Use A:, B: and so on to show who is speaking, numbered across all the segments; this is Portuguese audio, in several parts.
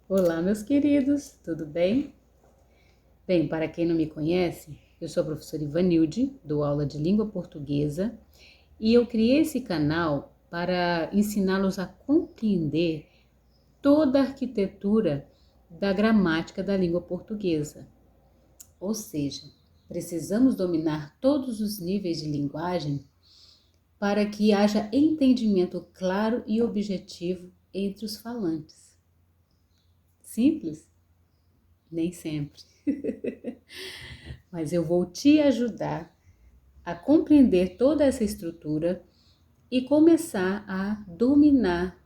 A: Olá, meus queridos, tudo bem? Bem, para quem não me conhece, eu sou a professora Ivanilde, dou aula de língua portuguesa e eu criei esse canal para ensiná-los a compreender toda a arquitetura da gramática da língua portuguesa. Ou seja, precisamos dominar todos os níveis de linguagem para que haja entendimento claro e objetivo entre os falantes. Simples? Nem sempre. Mas eu vou te ajudar a compreender toda essa estrutura e começar a dominar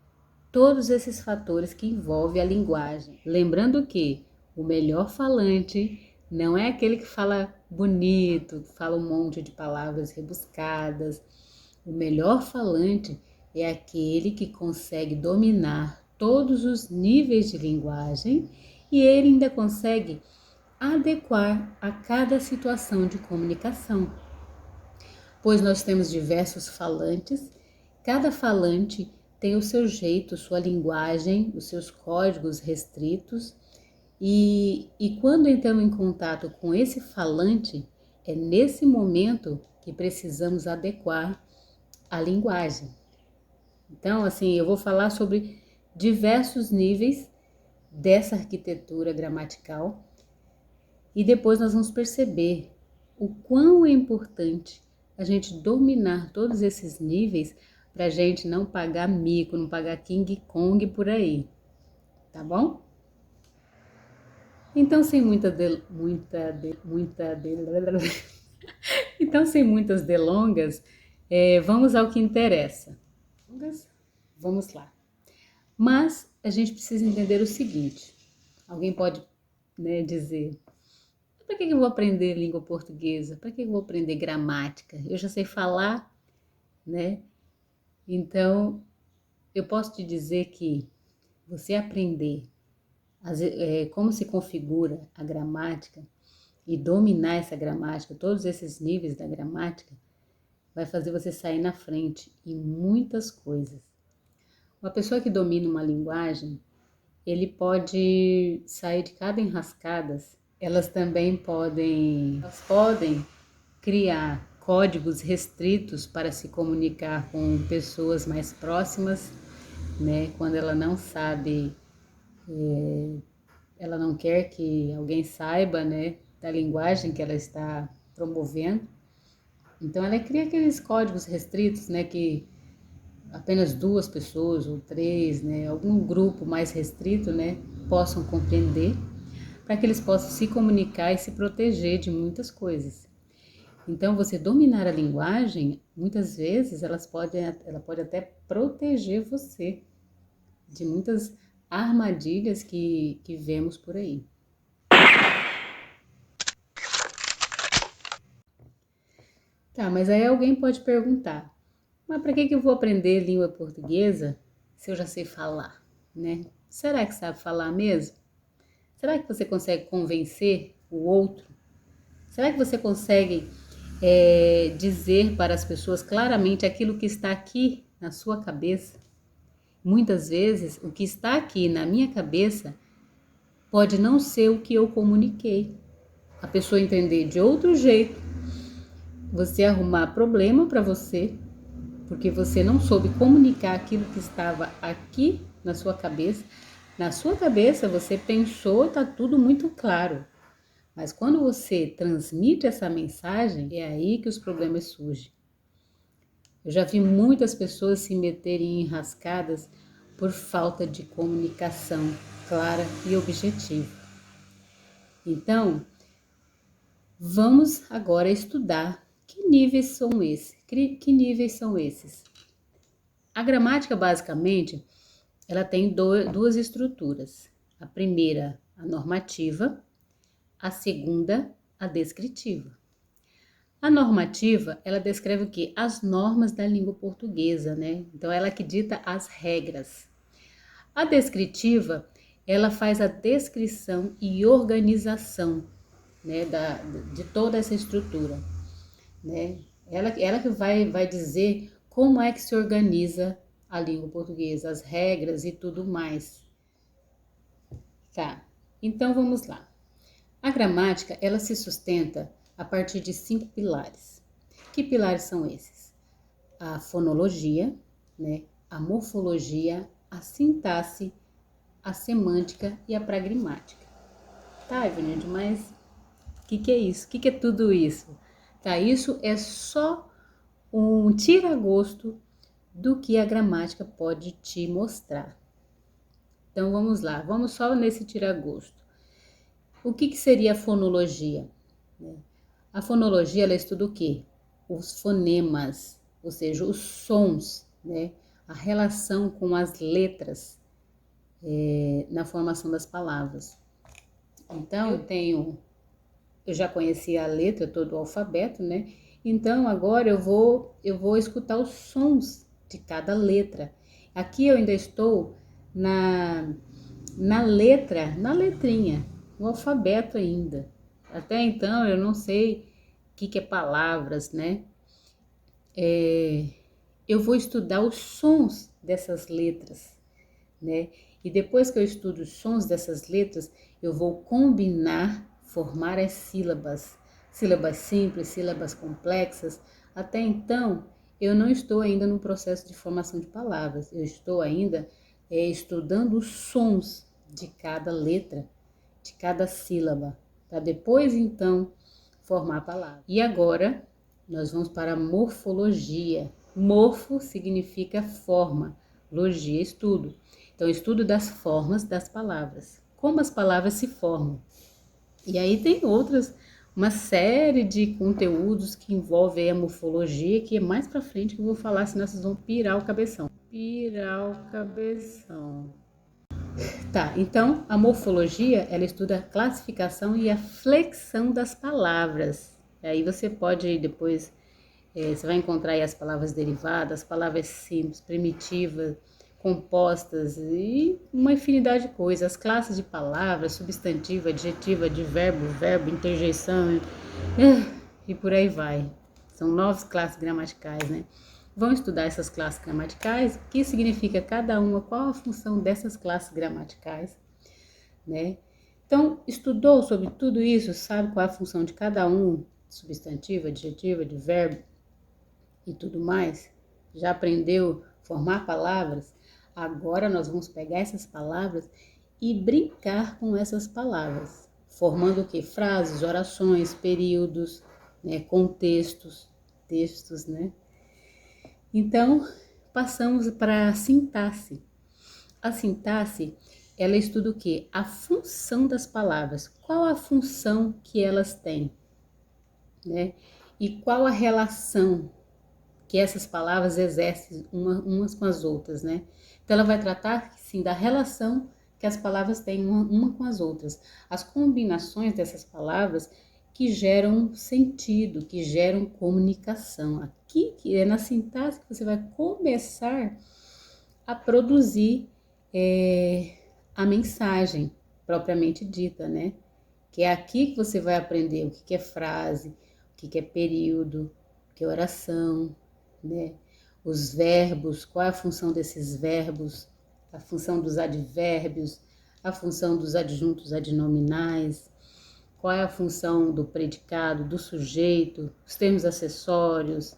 A: todos esses fatores que envolvem a linguagem. Lembrando que o melhor falante não é aquele que fala bonito, que fala um monte de palavras rebuscadas. O melhor falante é aquele que consegue dominar todos os níveis de linguagem e ele ainda consegue adequar a cada situação de comunicação, pois nós temos diversos falantes, cada falante tem o seu jeito, sua linguagem, os seus códigos restritos, e quando entramos em contato com esse falante, é nesse momento que precisamos adequar a linguagem. Então, assim, eu vou falar sobre diversos níveis dessa arquitetura gramatical e depois nós vamos perceber o quão é importante a gente dominar todos esses níveis para a gente não pagar mico, não pagar King Kong por aí, tá bom? Então, sem então, sem muitas delongas, vamos ao que interessa. Vamos lá. Mas a gente precisa entender o seguinte: alguém pode, dizer, para que eu vou aprender língua portuguesa? Para que eu vou aprender gramática? Eu já sei falar, né? Então, eu posso te dizer que você aprender como se configura a gramática e dominar essa gramática, todos esses níveis da gramática, vai fazer você sair na frente em muitas coisas. Uma pessoa que domina uma linguagem, ele pode sair de cada enrascadas. Elas podem criar códigos restritos para se comunicar com pessoas mais próximas, né? Quando ela não sabe, ela não quer que alguém saiba, né, da linguagem que ela está promovendo. Então ela cria aqueles códigos restritos, né, que apenas 2 pessoas ou 3, né, algum grupo mais restrito, né, possam compreender, para que eles possam se comunicar e se proteger de muitas coisas. Então, você dominar a linguagem, muitas vezes ela pode até proteger você de muitas armadilhas que vemos por aí. Tá, mas aí alguém pode perguntar, mas para que eu vou aprender língua portuguesa se eu já sei falar, né? Será que sabe falar mesmo? Será que você consegue convencer o outro? Será que você consegue dizer para as pessoas claramente aquilo que está aqui na sua cabeça? Muitas vezes, o que está aqui na minha cabeça pode não ser o que eu comuniquei. A pessoa entender de outro jeito, você arrumar problema para você, porque você não soube comunicar aquilo que estava aqui na sua cabeça. Na sua cabeça você pensou, está tudo muito claro. Mas quando você transmite essa mensagem, é aí que os problemas surgem. Eu já vi muitas pessoas se meterem em enrascadas por falta de comunicação clara e objetiva. Então, vamos agora estudar que níveis são esses. Que níveis são esses? A gramática, basicamente, ela tem duas estruturas. A primeira, a normativa, a segunda, a descritiva. A normativa, ela descreve o quê? As normas da língua portuguesa, né? Então, ela que dita as regras. A descritiva, ela faz a descrição e organização, né, de toda essa estrutura, né? Ela que vai dizer como é que se organiza a língua portuguesa, as regras e tudo mais. Tá, então vamos lá. A gramática, ela se sustenta a partir de 5 pilares. Que pilares são esses? A fonologia, né? A morfologia, a sintaxe, a semântica e a pragmática. Tá, Evanilde, mas o que é isso? O que é tudo isso? Tá, isso é só um tira-gosto do que a gramática pode te mostrar. Então vamos lá, vamos só nesse tira-gosto. O que seria a fonologia? A fonologia, ela estuda o quê? Os fonemas, ou seja, os sons, né? A relação com as letras na formação das palavras. Então, eu já conheci a letra, todo o alfabeto, né? Então, agora eu vou escutar os sons de cada letra. Aqui eu ainda estou na letrinha, no alfabeto ainda. Até então eu não sei o que é palavras, né? Eu vou estudar os sons dessas letras, né? E depois que eu estudo os sons dessas letras, eu vou combinar, formar as sílabas. Sílabas simples, sílabas complexas. Até então, eu não estou ainda no processo de formação de palavras. Eu estou ainda estudando os sons de cada letra, de cada sílaba, para depois então formar a palavra. E agora nós vamos para a morfologia. Morfo significa forma, logia, estudo. Então, estudo das formas das palavras, como as palavras se formam. E aí tem uma série de conteúdos que envolvem a morfologia, que é mais pra frente que eu vou falar, senão vocês vão pirar o cabeção. Pirar o cabeção. Tá, então a morfologia, ela estuda a classificação e a flexão das palavras. Aí você pode depois, você vai encontrar aí as palavras derivadas, palavras simples, primitivas, compostas e uma infinidade de coisas. As classes de palavras, substantivo, adjetivo, advérbio, verbo, interjeição e por aí vai. São 9 classes gramaticais, né? Vão estudar essas classes gramaticais, o que significa cada uma, qual a função dessas classes gramaticais, né? Então, estudou sobre tudo isso, sabe qual é a função de cada um, substantivo, adjetivo, advérbio e tudo mais? Já aprendeu formar palavras? Agora nós vamos pegar essas palavras e brincar com essas palavras, formando o que? Frases, orações, períodos, né? Contextos, textos, né? Então, passamos para a sintaxe. A sintaxe, ela estuda o quê? A função das palavras. Qual a função que elas têm, né? E qual a relação que essas palavras exercem umas com as outras, né? Então, ela vai tratar, sim, da relação que as palavras têm uma com as outras. As combinações dessas palavras que geram sentido, que geram comunicação. Aqui, que é na sintaxe que você vai começar a produzir a mensagem propriamente dita, né? Que é aqui que você vai aprender o que é frase, o que é período, o que é oração, né? Os verbos, qual é a função desses verbos, a função dos advérbios, a função dos adjuntos adnominais, qual é a função do predicado, do sujeito, os termos acessórios,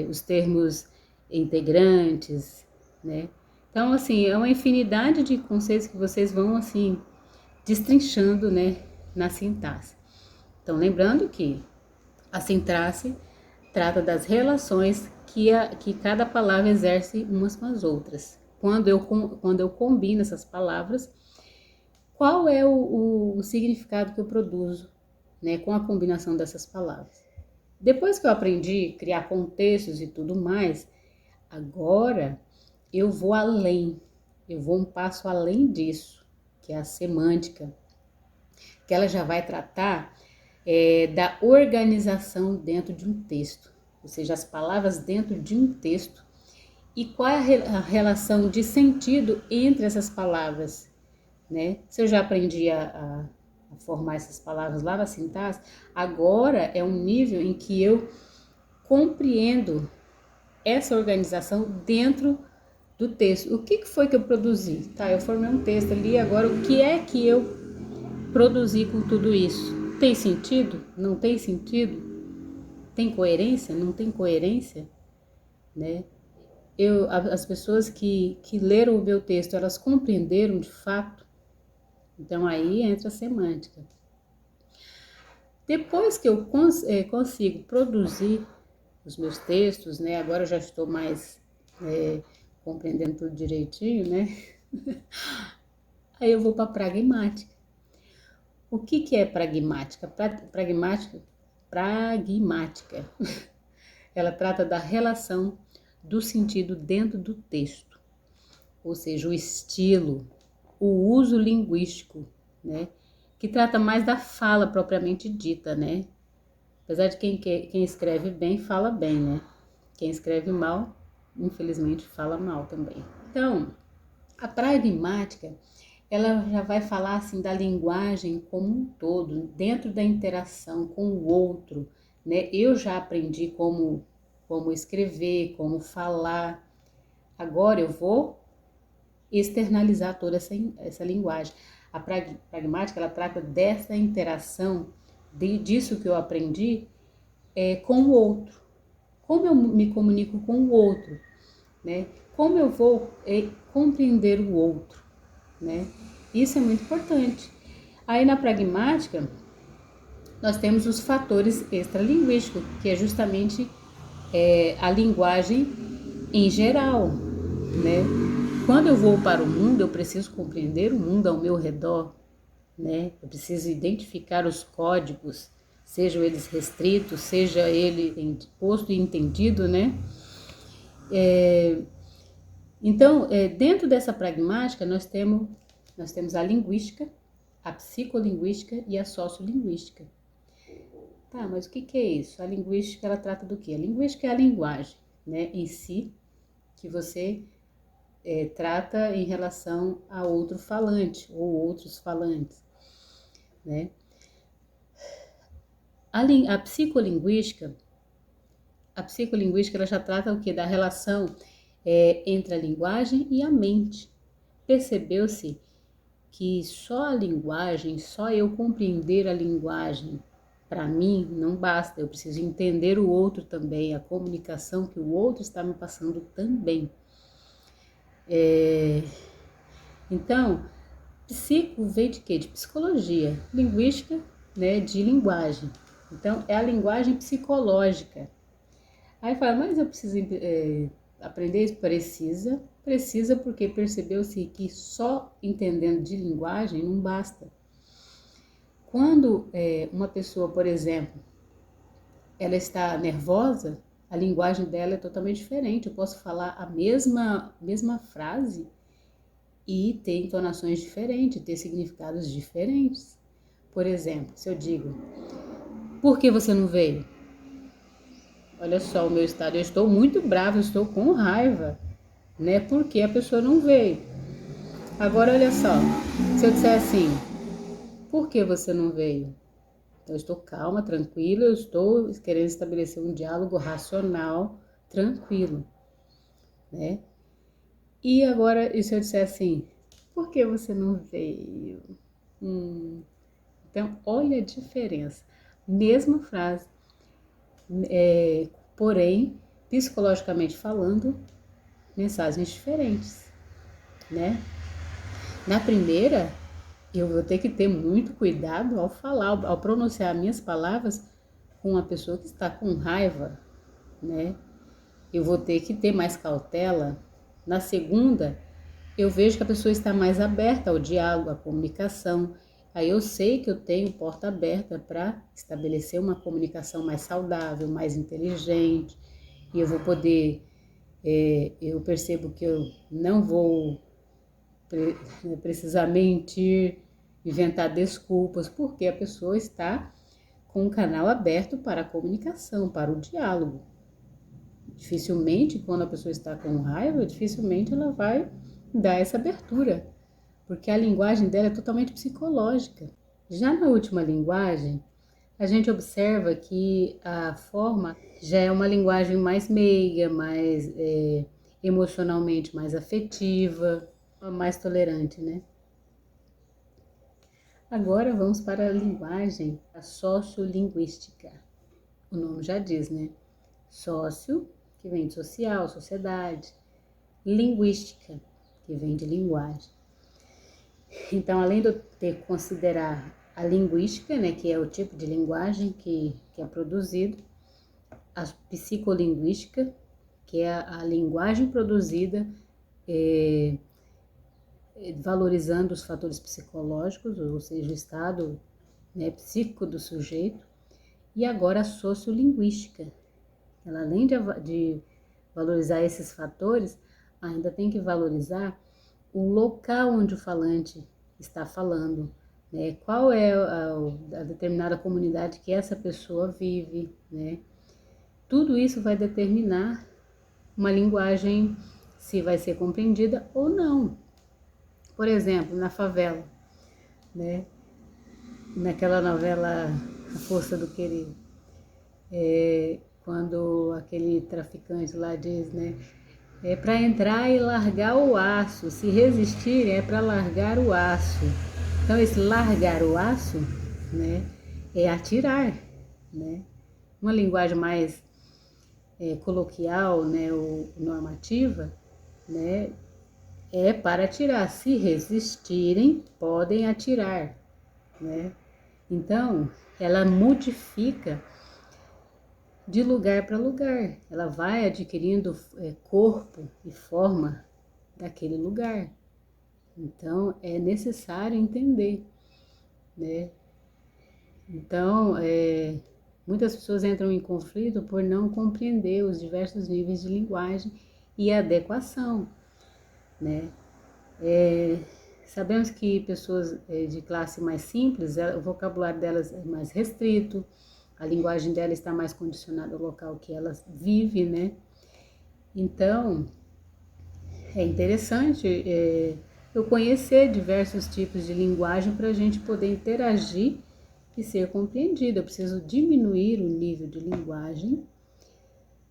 A: os termos integrantes, né? Então, assim, é uma infinidade de conceitos que vocês vão, assim, destrinchando, né, na sintaxe. Então, lembrando que a sintaxe trata das relações que cada palavra exerce umas com as outras. Quando eu combino essas palavras, qual é o significado que eu produzo, né, com a combinação dessas palavras. Depois que eu aprendi a criar contextos e tudo mais, agora eu vou além, eu vou um passo além disso, que é a semântica, que ela já vai tratar da organização dentro de um texto, ou seja, as palavras dentro de um texto e qual é a relação de sentido entre essas palavras, né? Se eu já aprendi a formar essas palavras lá na sintaxe, agora é um nível em que eu compreendo essa organização dentro do texto. O que foi que eu produzi? Tá, eu formei um texto ali, agora o que é que eu produzi com tudo isso? Tem sentido? Não tem sentido? Tem coerência? Não tem coerência? Né? As pessoas que leram o meu texto, elas compreenderam de fato? Então aí entra a semântica. Depois que eu consigo produzir os meus textos, né? Agora eu já estou mais compreendendo tudo direitinho, né? Aí eu vou para a pragmática. O que é pragmática? Pragmática. Ela trata da relação do sentido dentro do texto, ou seja, o estilo, o uso linguístico, né? Que trata mais da fala propriamente dita, né? Apesar de quem escreve bem, fala bem, né? Quem escreve mal, infelizmente, fala mal também. Então, a pragmática, ela já vai falar assim da linguagem como um todo, dentro da interação com o outro, né? Eu já aprendi como escrever, como falar. Agora eu vou externalizar toda essa linguagem. A pragmática, ela trata dessa interação, disso que eu aprendi com o outro. Como eu me comunico com o outro, né? Como eu vou compreender o outro, né? Isso é muito importante. Aí na pragmática, nós temos os fatores extralinguísticos, que é justamente a linguagem em geral, né? Quando eu vou para o mundo, eu preciso compreender o mundo ao meu redor, né? Eu preciso identificar os códigos, sejam eles restritos, seja ele posto e entendido, né? Então, dentro dessa pragmática, nós temos a linguística, a psicolinguística e a sociolinguística. Tá, mas o que é isso? A linguística, ela trata do quê? A linguística é a linguagem, né, em si, que você trata em relação a outro falante ou outros falantes, né? A psicolinguística, ela já trata o quê? Da relação entre a linguagem e a mente. Percebeu-se que só a linguagem, só eu compreender a linguagem, para mim, não basta. Eu preciso entender o outro também, a comunicação que o outro está me passando também. Então, psico vem de quê? De psicologia, linguística, né, de linguagem. Então, é a linguagem psicológica. Aí fala, mas eu preciso aprender isso? Precisa porque percebeu-se que só entendendo de linguagem não basta. Quando uma pessoa, por exemplo, ela está nervosa, a linguagem dela é totalmente diferente. Eu posso falar a mesma frase e ter entonações diferentes, ter significados diferentes. Por exemplo, se eu digo, por que você não veio? Olha só o meu estado, eu estou muito brava, eu estou com raiva, né? Porque a pessoa não veio. Agora, olha só, se eu disser assim, por que você não veio? Eu estou calma, tranquila, eu estou querendo estabelecer um diálogo racional, tranquilo, né? E agora, e se eu disser assim, por que você não veio? Então, olha a diferença. Mesma frase, porém, psicologicamente falando, mensagens diferentes, né? Na primeira, eu vou ter que ter muito cuidado ao falar, ao pronunciar minhas palavras com uma pessoa que está com raiva, né? Eu vou ter que ter mais cautela. Na segunda, eu vejo que a pessoa está mais aberta ao diálogo, à comunicação. Aí eu sei que eu tenho porta aberta para estabelecer uma comunicação mais saudável, mais inteligente. E eu vou poder, eu percebo que eu não vou precisar mentir, inventar desculpas, porque a pessoa está com um canal aberto para a comunicação, para o diálogo. Dificilmente, quando a pessoa está com raiva, dificilmente ela vai dar essa abertura, porque a linguagem dela é totalmente psicológica. Já na última linguagem, a gente observa que a forma já é uma linguagem mais meiga, mais emocionalmente mais afetiva, mais tolerante, né? Agora vamos para a linguagem, a sociolinguística. O nome já diz, né? Sócio, que vem de social, sociedade. Linguística, que vem de linguagem. Então, além de eu ter que considerar a linguística, né, que é o tipo de linguagem que é produzido, a psicolinguística, que é a linguagem produzida valorizando os fatores psicológicos, ou seja, o estado, né, psíquico do sujeito, e agora a sociolinguística. Ela, além de valorizar esses fatores, ainda tem que valorizar o local onde o falante está falando, né? Qual é a determinada comunidade que essa pessoa vive, né? Tudo isso vai determinar uma linguagem, se vai ser compreendida ou não. Por exemplo, na favela, né? Naquela novela A Força do Querer, quando aquele traficante lá diz, né? É para entrar e largar o aço. Se resistir, é para largar o aço. Então, esse largar o aço, né, é atirar, né? Uma linguagem mais coloquial, né, ou normativa, né, é para atirar. Se resistirem, podem atirar, né? Então, ela modifica de lugar para lugar. Ela vai adquirindo corpo e forma daquele lugar. Então, é necessário entender, né? Então, muitas pessoas entram em conflito por não compreender os diversos níveis de linguagem e adequação, né? Sabemos que pessoas de classe mais simples, o vocabulário delas é mais restrito, a linguagem dela está mais condicionada ao local que elas vivem, né? Então, é interessante eu conhecer diversos tipos de linguagem para a gente poder interagir e ser compreendido. Eu preciso diminuir o nível de linguagem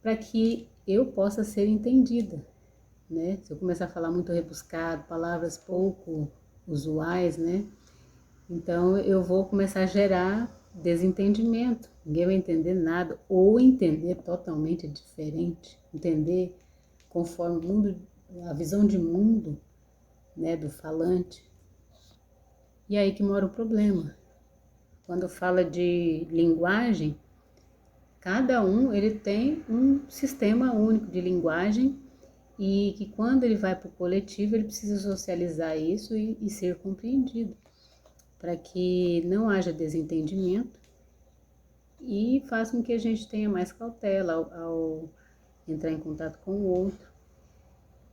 A: para que eu possa ser entendida, né? Se eu começar a falar muito rebuscado, palavras pouco usuais, né? Então eu vou começar a gerar desentendimento. Ninguém vai entender nada ou entender totalmente diferente, entender conforme o mundo, a visão de mundo, né, do falante. E aí que mora o problema. Quando fala de linguagem, cada um ele tem um sistema único de linguagem e que quando ele vai para o coletivo ele precisa socializar isso e ser compreendido para que não haja desentendimento e faça com que a gente tenha mais cautela ao entrar em contato com o outro.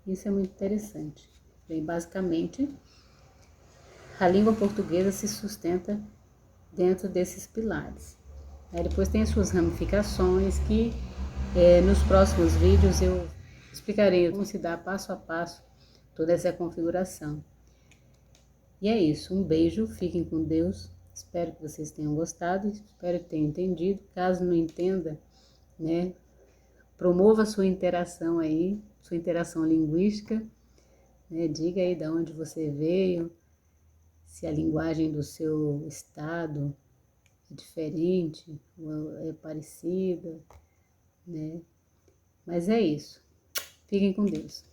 A: Isso é muito interessante. Bem, basicamente, a língua portuguesa se sustenta dentro desses pilares. Aí depois tem as suas ramificações que nos próximos vídeos eu explicarei como se dá passo a passo toda essa configuração. E é isso, um beijo, fiquem com Deus, espero que vocês tenham gostado, espero que tenham entendido. Caso não entenda, né, promova sua interação aí, sua interação linguística, né, diga aí de onde você veio, se a linguagem do seu estado é diferente, ou é parecida, né? Mas é isso. Fiquem com Deus.